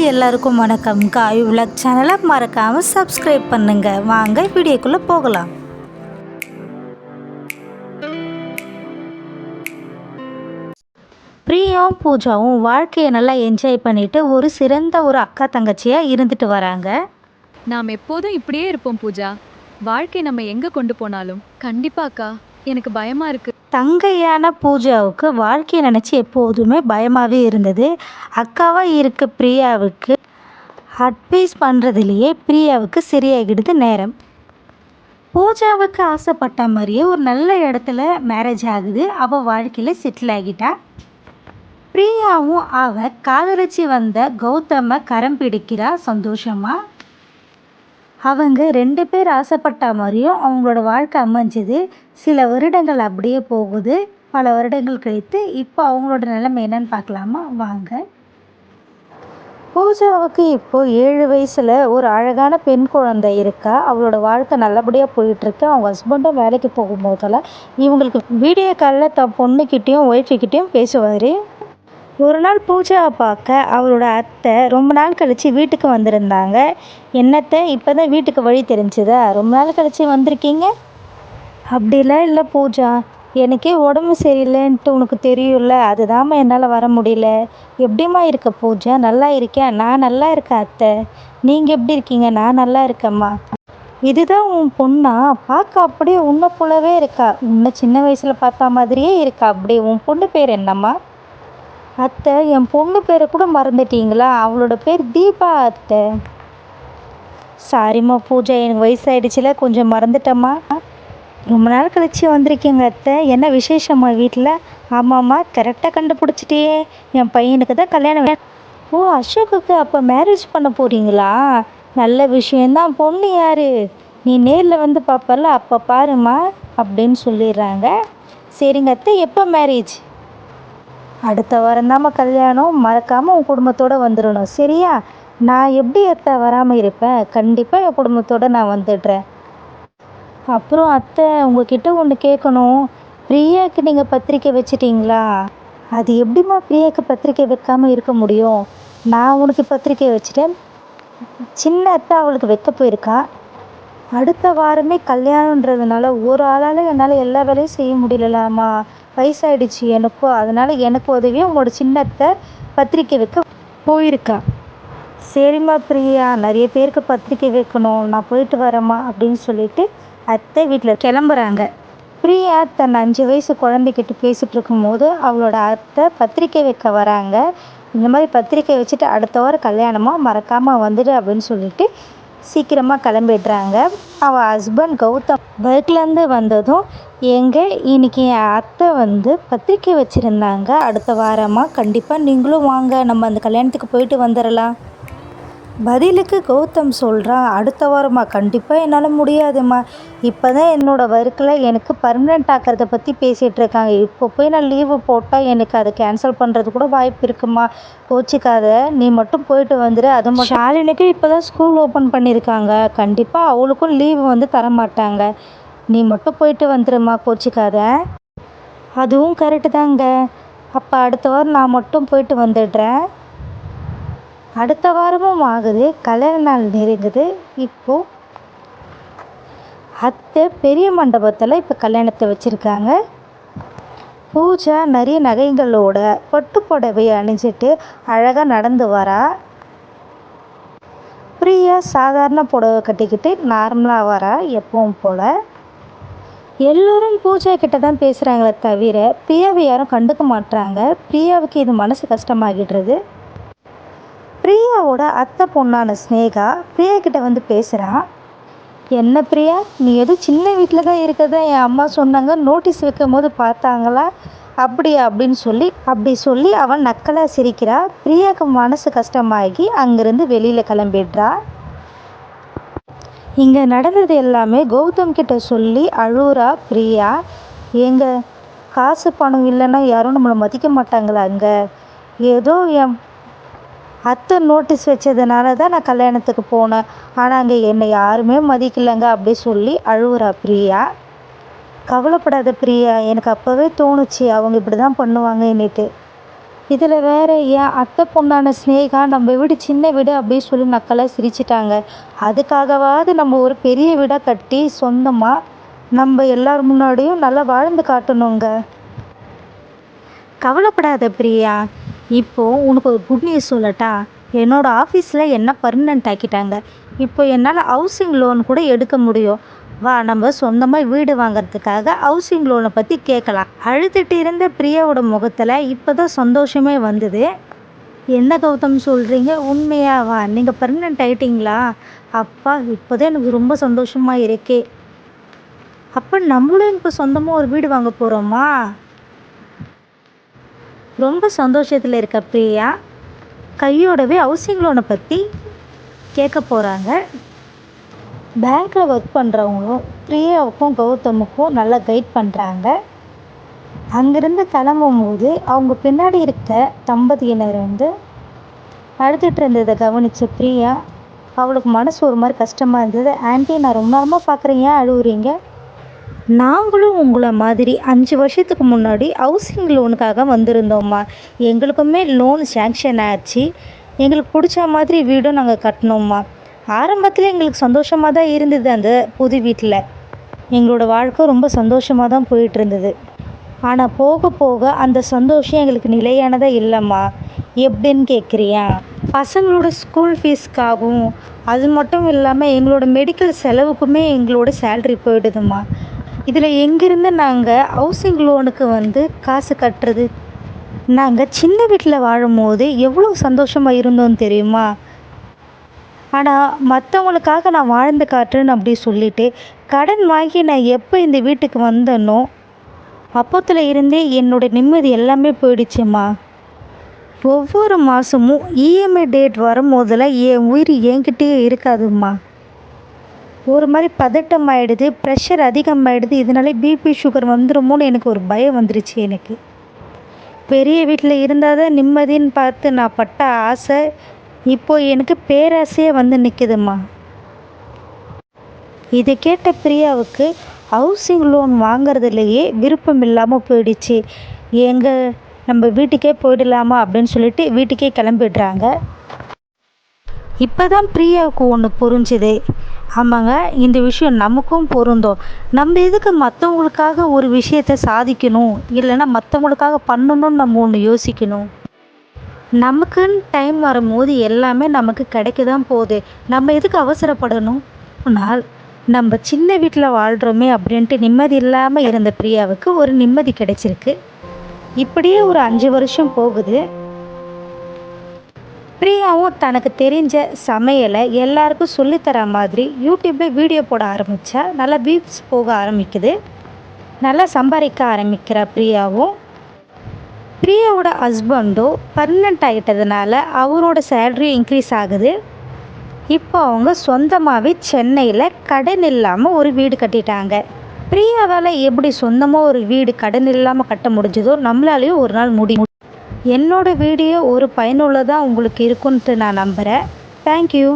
Hi எல்லாருக்கும் வணக்கம். காய் விளாக் சேனலை மறக்காமல் சப்ஸ்கிரைப் பண்ணுங்க. வாங்க வீடியோக்குள்ளே போகலாம். பிரியாவும் பூஜாவும் வாழ்க்கையை நல்லா என்ஜாய் பண்ணிட்டு ஒரு சிறந்த அக்கா தங்கச்சியாக இருந்துட்டு வராங்க. நாம் எப்போதும் இப்படியே இருப்போம் பூஜா. வாழ்க்கை நம்ம எங்கே கொண்டு போனாலும். கண்டிப்பாக்கா, எனக்கு பயமா இருக்கு. தங்கையான பூஜாவுக்கு வாழ்க்கையை நினச்சி எப்போதுமே பயமாகவே இருந்தது. அக்காவாக இருக்க பிரியாவுக்கு அட்வைஸ் பண்ணுறதுலையே பிரியாவுக்கு சரியாகிடுது நேரம். பூஜாவுக்கு ஆசைப்பட்ட மாதிரியே ஒரு நல்ல இடத்துல மேரேஜ் ஆகுது. அவள் வாழ்க்கையில் செட்டில் ஆகிட்டா. பிரியாவும் அவள் காதலிச்சு வந்த கௌதமை கரம் பிடிக்கிறா சந்தோஷமா. அவங்க 2 பேர் ஆசைப்பட்ட மாதிரியும் அவங்களோட வாழ்க்கை அமைஞ்சுது. சில வருடங்கள் அப்படியே போகுது. பல வருடங்கள் கழித்து இப்போ அவங்களோட நிலைமை என்னன்னு பார்க்கலாமா வாங்க. பூஜாவுக்கு இப்போது 7 வயசில் ஒரு அழகான பெண் குழந்தை இருக்கா. அவளோட வாழ்க்கை நல்லபடியாக போயிட்டுருக்கு. அவங்க ஹஸ்பண்டும் வேலைக்கு போகும்போதெல்லாம் இவங்களுக்கு வீடியோ காலில் தன் பொண்ணுக்கிட்டேயும் ஒய்ஃபுக்கிட்டேயும் பேசுவார். ஒரு நாள் பூஜாவை பார்க்க அவளோட அத்தை ரொம்ப நாள் கழித்து வீட்டுக்கு வந்திருந்தாங்க. என்னத்தை இப்போ தான் வீட்டுக்கு வழி தெரிஞ்சுதா? ரொம்ப நாள் கழித்து வந்திருக்கீங்க? அப்படிலாம் இல்லை பூஜா, எனக்கே உடம்பு சரியில்லைன்ட்டு உனக்கு தெரியும்ல, அதுதாம்மா என்னால் வர முடியல. எப்படிம்மா இருக்க பூஜா? நல்லா இருக்கேன். நான் நல்லா இருக்கேன் அத்தை. நீங்கள் எப்படி இருக்கீங்க? நான் நல்லா இருக்கேம்மா. இதுதான் உன் பொண்ணா? பார்க்க அப்படியே உன்னை போலவே இருக்கா. உன்னை சின்ன வயசில் பார்த்த மாதிரியே இருக்கா. அப்படியே உன் பொண்ணு பேர் என்னம்மா? அத்தை, என் பொண்ணு பேரை கூட மறந்துட்டீங்களா? அவளோட பேர் தீபா அத்தை. சாரிம்மா பூஜா, எனக்கு வயசாயிடுச்சுல, கொஞ்சம் மறந்துட்டம்மா. ரொம்ப நாள் கழிச்சு வந்திருக்கீங்க அத்தை. என்ன விசேஷம்மா வீட்டில்? ஆமாம்மா, கரெக்டாக கண்டுபிடிச்சிட்டியே. என் பையனுக்கு தான் கல்யாணம். ஓ, அசோக்குக்கு அப்போ மேரேஜ் பண்ண போகிறீங்களா? நல்ல விஷயந்தான். பொண்ணு யார்? நீ நேரில் வந்து பார்ப்பல, அப்போ பாருமா அப்படின்னு சொல்லிடுறாங்க. சரிங்க அத்தை, எப்போ மேரேஜ்? அடுத்த வாரம் தாம்மா கல்யாணம். மறக்காமல் உன் குடும்பத்தோடு வந்துடணும், சரியா? நான் எப்படி அத்தை வராமல் இருப்பேன்? கண்டிப்பாக என் குடும்பத்தோடு நான் வந்துடுறேன். அப்புறம் அத்தை, உங்ககிட்ட ஒன்று கேட்கணும். பிரியாவுக்கு நீங்கள் பத்திரிக்கை வச்சிட்டிங்களா? அது எப்படிம்மா பிரியாவுக்கு பத்திரிக்கை வைக்காமல் இருக்க முடியும்? நான் உனக்கு பத்திரிக்கை வச்சுட்டேன். சின்ன அத்தை அவளுக்கு வைக்க போயிருக்கா. அடுத்த வாரமே கல்யாணன்றதுனால ஒரு ஆளால் என்னால் எல்லா வேலையும் செய்ய முடியலலாமா. வயசாயிடுச்சு எனக்கும். அதனால் எனக்கு உதவியும் உங்களோட சின்னத்தை பத்திரிக்கை வைக்க போயிருக்கா. சரிம்மா பிரியா, நிறைய பேருக்கு பத்திரிக்கை வைக்கணும், நான் போயிட்டு வரேம்மா அப்படின்னு சொல்லிட்டு அத்தை வீட்டில் கிளம்புறாங்க. பிரியா தன் 5 வயசு குழந்தைகிட்ட பேசிகிட்டு இருக்கும்போது அவளோட அத்தை பத்திரிக்கை வைக்க வராங்க. இந்த மாதிரி பத்திரிக்கை வச்சுட்டு அடுத்த வாரம் கல்யாணமாக மறக்காமல் வந்துடு அப்படின்னு சொல்லிட்டு சீக்கிரமாக கிளம்பிடுறாங்க. அவள் ஹஸ்பண்ட் கௌதம் ஒர்க்லேருந்து வந்ததும், இன்னைக்கு என் அத்தை பத்திரிக்கை வச்சுருந்தாங்க, அடுத்த வாரமாக கண்டிப்பாக நீங்களும் வாங்க, நம்ம அந்த கல்யாணத்துக்கு போயிட்டு வந்துடலாம். பதிலுக்கு கௌதம் சொல்கிறான், அடுத்த வாரமா? கண்டிப்பாக என்னால் முடியாதும்மா. இப்போ தான் என்னோடய ஒர்க்கில் எனக்கு பர்மனெண்ட் ஆக்கிறத பற்றி பேசிகிட்டு இருக்காங்க. இப்போ போய் நான் லீவு போட்டால் எனக்கு அதை கேன்சல் பண்ணுறது கூட வாய்ப்பு இருக்குமா. கோச்சிக்காத, நீ மட்டும் போயிட்டு வந்துடு. அது மட்டும் ஷாலினிக்கு இப்போ தான் ஸ்கூல் ஓப்பன் பண்ணியிருக்காங்க. கண்டிப்பாக அவளுக்கும் லீவு தரமாட்டாங்க. நீ மட்டும் போயிட்டு வந்துடுமா, கோச்சிக்காத. அதுவும் கரெக்டு தாங்க. அப்போ அடுத்த வாரம் நான் மட்டும் போயிட்டு வந்துடுறேன். அடுத்த வாரமும் ஆகுது. கல்யாண நாள் நெருங்குது. இப்போது அத்தை பெரிய மண்டபத்தில் இப்போ கல்யாணத்தை வச்சுருக்காங்க. பூஜா நிறைய நகைகளோட பட்டு புடவையை அணிஞ்சிட்டு அழகாக நடந்து வரா. பிரியா சாதாரண புடவை கட்டிக்கிட்டு நார்மலாக வரா எப்பவும் போல். எல்லோரும் பூஜா கிட்ட தான் பேசுகிறாங்களே தவிர பிரியாவை யாரும் கண்டுக்க மாட்டுறாங்க. பிரியாவுக்கு இது மனசு கஷ்டமாகிடுறது. பிரியாவோட அத்தை பொண்ணான ஸ்னேகா பிரியா கிட்ட பேசுகிறான். என்ன பிரியா, நீ எதுவும் சின்ன வீட்டில் தான் இருக்கிறதா என் அம்மா சொன்னாங்க, நோட்டீஸ் வைக்கும் போது பார்த்தாங்களா? அப்படியா அப்படின்னு சொல்லி அவன் நக்கலாக சிரிக்கிறா. பிரியாவுக்கு மனசு கஷ்டமாகி அங்கேருந்து வெளியில் கிளம்பிடுறா. இங்கே நடந்தது எல்லாமே கௌதம் கிட்ட சொல்லி அழுறா பிரியா. எங்க காசு பணம் இல்லைன்னா யாரும் நம்மளை மதிக்க மாட்டாங்களா? அங்கே ஏதோ என் அத்தை நோட்டீஸ் வச்சதுனால தான் நான் கல்யாணத்துக்கு போனேன், ஆனால் அங்கே என்னை யாருமே மதிக்கலைங்க அப்படி சொல்லி அழுவுறா பிரியா. கவலைப்படாத பிரியா, எனக்கு அப்போவே தோணுச்சு அவங்க இப்படி தான் பண்ணுவாங்க என்னட்டு. இதில் வேற என் அத்தை பொண்ணான ஸ்னேகா நம்ம வீடு சின்ன வீடு அப்படின்னு சொல்லி நக்கலாக சிரிச்சிட்டாங்க. அதுக்காகவாவது நம்ம ஒரு பெரிய வீடாக கட்டி சொந்தமாக நம்ம எல்லார் முன்னாடியும் நல்லா வாழ்ந்து காட்டணுங்க. கவலைப்படாத பிரியா. இப்போது உனக்கு ஒரு குட் நியூஸ் சொல்லட்டா? என்னோடய ஆஃபீஸில் என்ன பர்மனெண்ட் ஆக்கிட்டாங்க. இப்போ என்னால் ஹவுசிங் லோன் கூட எடுக்க முடியும். வா, நம்ம சொந்தமாக வீடு வாங்கிறதுக்காக ஹவுசிங் லோனை பற்றி கேட்கலாம். அழுதுட்டு இருந்த பிரியாவோட முகத்தில் இப்போ தான் சந்தோஷமே வந்தது. என்ன கௌதம் சொல்கிறீங்க? உண்மையாவா? நீங்கள் பர்மனெண்ட் ஆகிட்டீங்களா? அப்பா, இப்போ தான் எனக்கு ரொம்ப சந்தோஷமாக இருக்கே. அப்போ நம்மளும் இப்போ சொந்தமாக ஒரு வீடு வாங்க போகிறோமா? ரொம்ப சந்தோஷத்தில் இருக்க பிரியா கையோடவே ஹவுசிங் லோனை பற்றி கேட்க போகிறாங்க. பேங்க்கில் ஒர்க் பண்ணுறவங்களும் பிரியாவுக்கும் கௌதமுக்கும் நல்லா கைட் பண்ணுறாங்க. அங்கேருந்து கிளம்பும் போது அவங்க பின்னாடி இருக்க தம்பதியினர் அழுதுட்டு இருந்ததை கவனித்த பிரியா அவளுக்கு மனசு ஒரு மாதிரி கஷ்டமாக இருந்தது. ஆண்டி, நான் ரொம்ப நேரமாக பார்க்குறேன், ஏன் அழுவுறீங்க? நாங்களும் உங்களை மாதிரி 5 வருஷத்துக்கு முன்னாடி ஹவுசிங் லோனுக்காக வந்திருந்தோம்மா. எங்களுக்குமே லோன் சேங்ஷன் ஆச்சு. எங்களுக்கு பிடிச்ச மாதிரி வீடும் நாங்கள் கட்டினோம்மா. ஆரம்பத்தில் எங்களுக்கு சந்தோஷமாக தான் இருந்தது. அந்த புது வீட்டில் எங்களோட வாழ்க்கை ரொம்ப சந்தோஷமாக தான் போயிட்டு இருந்தது. ஆனால் போக போக அந்த சந்தோஷம் எங்களுக்கு நிலையானதாக இல்லைம்மா. எப்படின்னு கேட்குறியா? பசங்களோட ஸ்கூல் ஃபீஸ்க்காகவும் அது மட்டும் இல்லாமல் எங்களோட மெடிக்கல் செலவுக்குமே எங்களோட சேல்ரி போயிடுதும்மா. இதில் எங்கேருந்து நாங்கள் ஹவுசிங் லோனுக்கு காசு கட்டுறது? நாங்கள் சின்ன வீட்டில் வாழும்போது எவ்வளோ சந்தோஷமாக இருந்தோம் தெரியுமா? ஆனால் மற்றவங்களுக்காக நான் வாழ்ந்து காட்டுறேன்னு அப்படி சொல்லிட்டு கடன் வாங்கி நான் எப்போ இந்த வீட்டுக்கு வந்தேனோ அப்போத்துல இருந்தே என்னோட நிம்மதி எல்லாமே போயிடுச்சுமா. ஒவ்வொரு மாதமும் இஎம்ஐ டேட் வரும்போதெல்லாம் என் உயிர் என்கிட்டயே இருக்காதும்மா. ஒரு மாதிரி பதட்டம் ஆகிடுது, ப்ரெஷர் அதிகமாகிடுது. இதனால பிபி சுகர் வந்துடுமோன்னு எனக்கு ஒரு பயம் வந்துருச்சு. எனக்கு பெரிய வீட்டில் இருந்தால் தான் நிம்மதின்னு பார்த்து நான் பட்ட ஆசை இப்போது எனக்கு பேராசையாக நிற்குதும்மா. இதை கேட்ட பிரியாவுக்கு ஹவுசிங் லோன் வாங்கிறதுலையே விருப்பம் இல்லாமல் போயிடுச்சு. நம்ம வீட்டுக்கே போயிடலாமா அப்படின்னு சொல்லிட்டு வீட்டுக்கே கிளம்பிடுறாங்க. இப்போ தான் பிரியாவுக்கு ஒன்று புரிஞ்சுது. ஆமாங்க, இந்த விஷயம் நமக்கும் பொருந்தும். நம்ம எதுக்கு மற்றவங்களுக்காக ஒரு விஷயத்தை சாதிக்கணும், இல்லைன்னா மற்றவங்களுக்காக பண்ணணும்னு நம்ம ஒன்று யோசிக்கணும். நமக்குன்னு டைம் வரும்போது எல்லாமே நமக்கு கிடைக்க தான் போகுது. நம்ம எதுக்கு அவசரப்படணும்? ஆனால் நம்ம சின்ன வீட்டில் வாழ்கிறோமே அப்படின்ட்டு நிம்மதி இல்லாமல் இருந்த பிரியாவுக்கு ஒரு நிம்மதி கிடைச்சிருக்கு. இப்படியே ஒரு 5 வருஷம் போகுது. பிரியாவும் தனக்கு தெரிஞ்ச சமையலை எல்லாருக்கும் சொல்லித்தர மாதிரி யூடியூப்பில் வீடியோ போட ஆரம்பித்தா நல்லா வியூஸ் போக ஆரம்பிக்குது. நல்லா சம்பாதிக்க ஆரம்பிக்கிற பிரியாவோட ஹஸ்பண்டும் பர்மனெண்ட் ஆகிட்டதுனால அவரோட சேலரி இன்க்ரீஸ் ஆகுது. இப்போ அவங்க சொந்தமாகவே சென்னையில் கடன் இல்லாமல் ஒரு வீடு கட்டிட்டாங்க. பிரியாவால் எப்படி சொந்தமாக ஒரு வீடு கடன் இல்லாமல் கட்ட முடிஞ்சதோ நம்மளாலேயும் ஒரு நாள் முடியும். என்னோடய வீடியோ ஒரு பயனுள்ளதாக உங்களுக்கு இருக்குன்ட்டு நான் நம்புகிறேன். தேங்க்யூ.